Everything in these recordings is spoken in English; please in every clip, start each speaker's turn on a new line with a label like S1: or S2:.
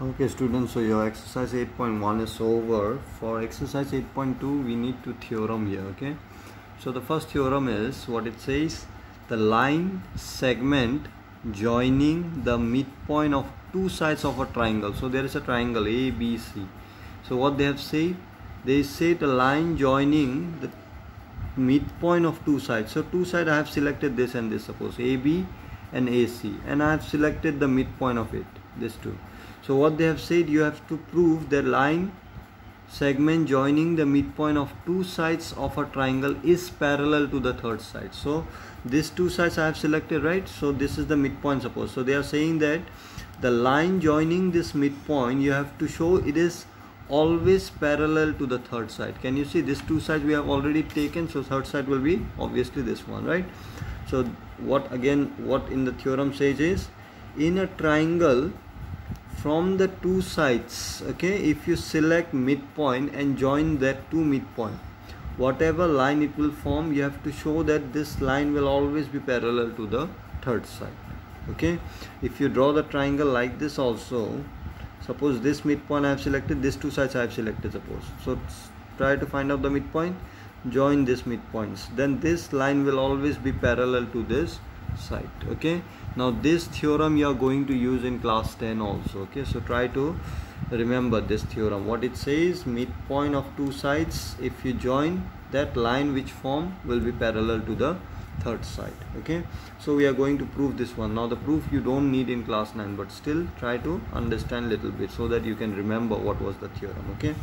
S1: Okay students, so your exercise 8.1 is over. For exercise 8.2 we need two theorem here. Okay, so the first theorem is what it says: the line segment joining the midpoint of two sides of a triangle. So there is a triangle ABC. So what they have said, they say the line joining the midpoint of two sides. So two sides I have selected this and this, suppose AB and AC, and I have selected the midpoint of it, this two. So what they have said, you have to prove the line segment joining the midpoint of two sides of a triangle is parallel to the third side. So these two sides I have selected, right? So this is the midpoint, suppose. So they are saying that the line joining this midpoint, you have to show it is always parallel to the third side. Can you see these two sides we have already taken? So third side will be obviously this one, right? So what in the theorem says is, in a triangle, from the two sides, okay, if you select midpoint and join that two midpoint, whatever line it will form, you have to show that this line will always be parallel to the third side. Okay, if you draw the triangle like this also, suppose this midpoint I have selected, these two sides I have selected, suppose. So try to find out the midpoint, join these midpoints, then this line will always be parallel to this side. Okay, now this theorem you are going to use in class 10 also. Okay, so try to remember this theorem. What it says, midpoint of two sides, if you join, that line which form will be parallel to the third side. Okay, so we are going to prove this one. Now the proof you don't need in class 9, but still try to understand little bit so that you can remember what was the theorem. Okay,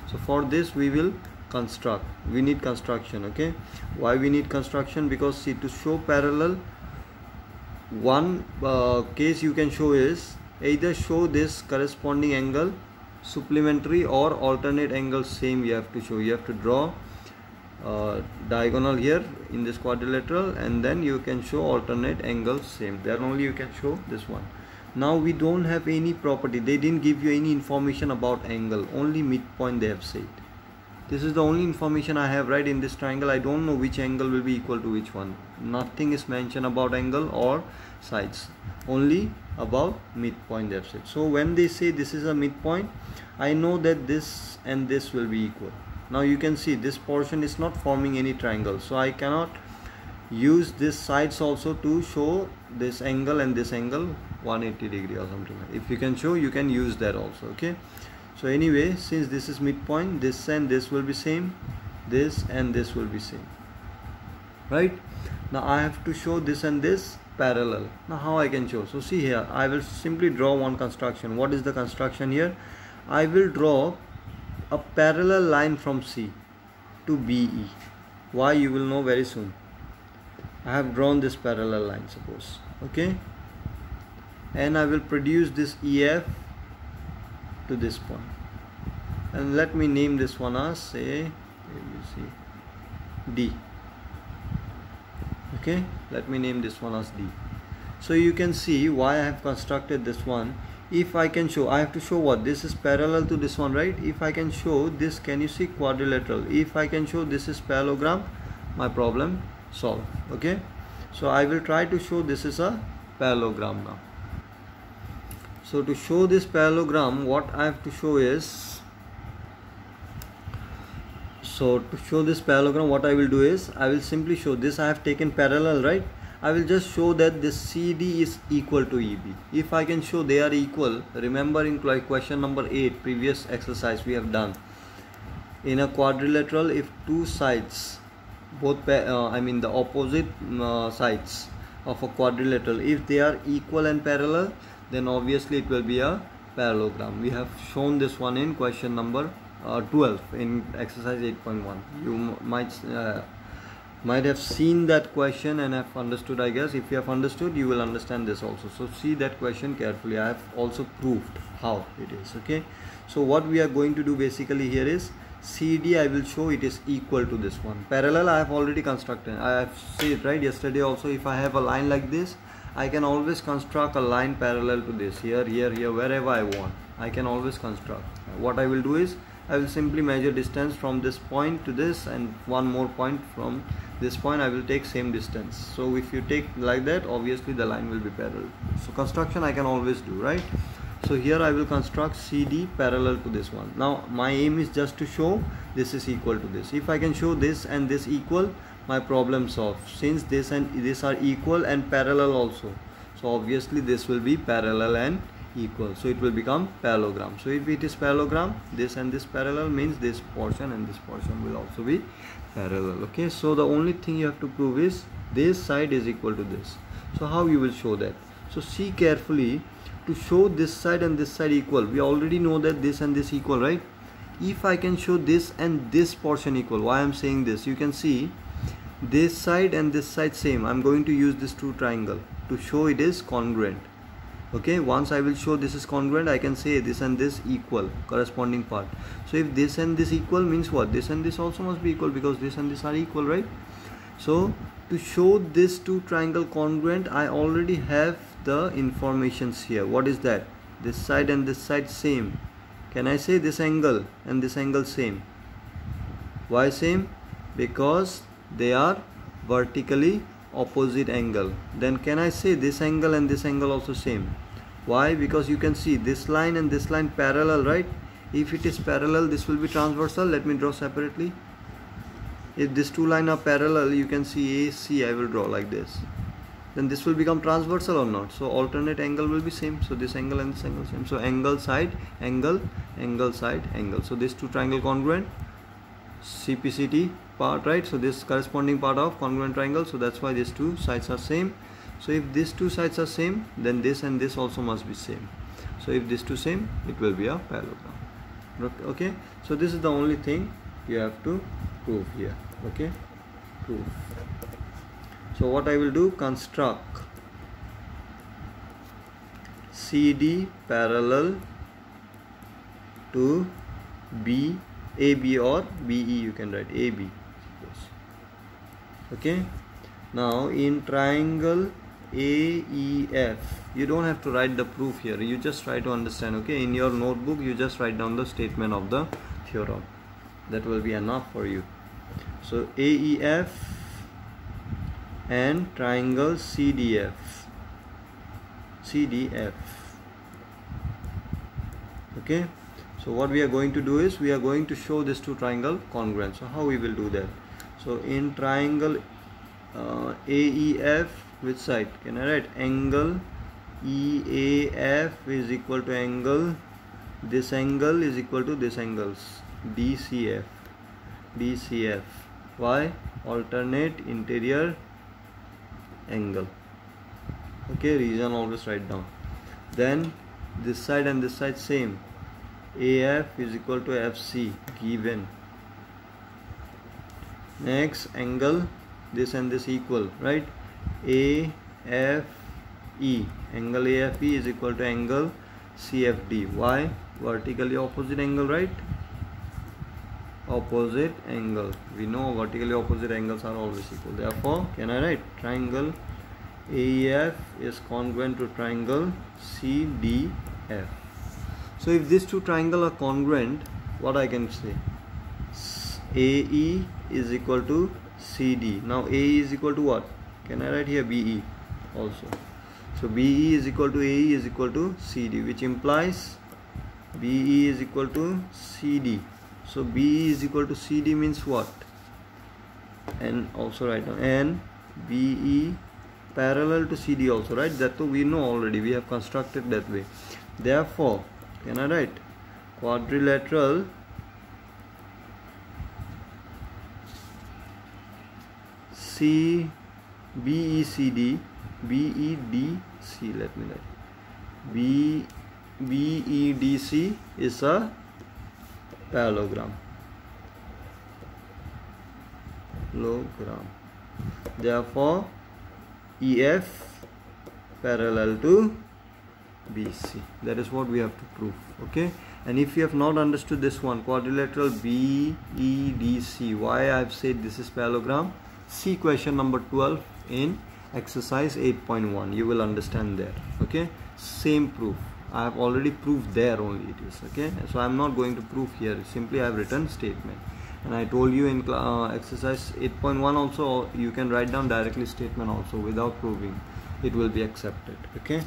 S1: so for this we will construct, we need construction. Okay, why we need construction? Because see, to show parallel, one case you can show is either show this corresponding angle supplementary or alternate angle same. You have to show, you have to draw diagonal here in this quadrilateral, and then you can show alternate angles same. Then only you can show this one. Now we don't have any property, they didn't give you any information about angle, only midpoint they have said. This is the only information I have, right? In this triangle I don't know which angle will be equal to which one. Nothing is mentioned about angle or sides, only about midpoint they have said. So when they say this is a midpoint, I know that this and this will be equal. Now you can see this portion is not forming any triangle, so I cannot use this sides also to show this angle and this angle 180 degree or something. If you can show, you can use that also. Okay, so anyway, since this is midpoint, this and this will be same, this and this will be same, right? Now I have to show this and this parallel. Now how I can show? So see here, I will simply draw one construction. What is the construction here? I will draw a parallel line from C to BE. Why, you will know very soon. I have drawn this parallel line, suppose. Okay, and I will produce this EF to this point, and let me name this one as, say, ABC D. Okay, let me name this one as D. So you can see why I have constructed this one. If I can show, I have to show what, this is parallel to this one, right? If I can show this, can you see, quadrilateral, if I can show this is parallelogram, my problem solved. Okay, so I will try to show this is a parallelogram now. So to show this parallelogram, what I have to show is, so to show this parallelogram, what I will do is, I will simply show this, I have taken parallel, right? I will just show that this CD is equal to EB. If I can show they are equal, remember in question number 8, previous exercise we have done, in a quadrilateral, if two sides, both the opposite sides of a quadrilateral, if they are equal and parallel, then obviously it will be a parallelogram. We have shown this one in question number 12 in exercise 8.1. You might have seen that question and have understood, I guess. If you have understood, you will understand this also. So see that question carefully. I have also proved how it is. Okay, so what we are going to do basically here is, CD I will show it is equal to this one. Parallel I have already constructed. I have said, right, yesterday also, if I have a line like this, I can always construct a line parallel to this, here, wherever I want. I can always construct. What I will do is, I will simply measure distance from this point to this, and one more point from this point I will take same distance. So if you take like that, obviously the line will be parallel. So construction I can always do, right? So here I will construct CD parallel to this one. Now my aim is just to show this is equal to this. If I can show this and this equal, my problem solved. Since this and this are equal and parallel also, so obviously this will be parallel and equal, so it will become parallelogram. So if it is parallelogram, this and this parallel means this portion and this portion will also be parallel. Okay, so the only thing you have to prove is this side is equal to this. So how you will show that? So see carefully. To show this side and this side equal, we already know that this and this equal, right? If I can show this and this portion equal, why I'm saying this, you can see this side and this side same. I'm going to use this true triangle to show it is congruent. Okay, once I will show this is congruent, I can say this and this equal, corresponding part. So if this and this equal means what? This and this also must be equal, because this and this are equal, right? So to show this two triangle congruent, I already have the informations here. What is that? This side and this side same. Can I say this angle and this angle same? Why same? Because they are vertically opposite angle. Then can I say this angle and this angle also same? Why? Because you can see this line and this line parallel, right? If it is parallel, this will be transversal. Let me draw separately. If these two lines are parallel, you can see AC. I will draw like this. Then this will become transversal or not? So alternate angle will be same. So this angle and this angle same. So angle side angle, angle side angle. So this two triangle congruent, CPCT part, right? So this corresponding part of congruent triangle. So that's why these two sides are same. So if these two sides are same, then this and this also must be same. So if these two same, it will be a parallelogram. Okay. So this is the only thing you have to prove here. Okay. Proof. So what I will do, construct CD parallel to B, AB or BE, you can write AB. Okay. Now in triangle AEF, you don't have to write the proof here, you just try to understand. Okay, in your notebook you just write down the statement of the theorem. That will be enough for you. So AEF and triangle CDF. Okay, so what we are going to do is we are going to show this two triangle congruent. So how we will do that? So in triangle AEF, which side can I write? Angle EAF is equal to angle, this angle is equal to this angles DCF. Why? Alternate interior angle. Okay, reason always write down. Then this side and this side same. AF is equal to FC given. Next angle, this and this equal, right? AFE, angle AFE is equal to angle CFD. Why? Vertically opposite angle, right? Opposite angle. We know vertically opposite angles are always equal. Therefore, can I write triangle AEF is congruent to triangle CDF. So if these two triangles are congruent, what I can say? AE is equal to CD. Now AE is equal to what? Can I write here BE also? So BE is equal to AE is equal to CD, which implies BE is equal to CD. So BE is equal to CD means what? And also write down and BE parallel to CD also, right? That too we know already, we have constructed that way. Therefore, can I write quadrilateral BECD, BEDC, let me write BEDC is a parallelogram. Therefore EF parallel to BC. That is what we have to prove. Okay, and if you have not understood this one, quadrilateral BEDC, why I have said this is parallelogram, see question number 12 in exercise 8.1. you will understand there. Okay, same proof. I have already proved there only it is. Okay, so I am not going to prove here, simply I have written statement. And I told you in exercise 8.1 also you can write down directly statement also without proving, it will be accepted. Okay.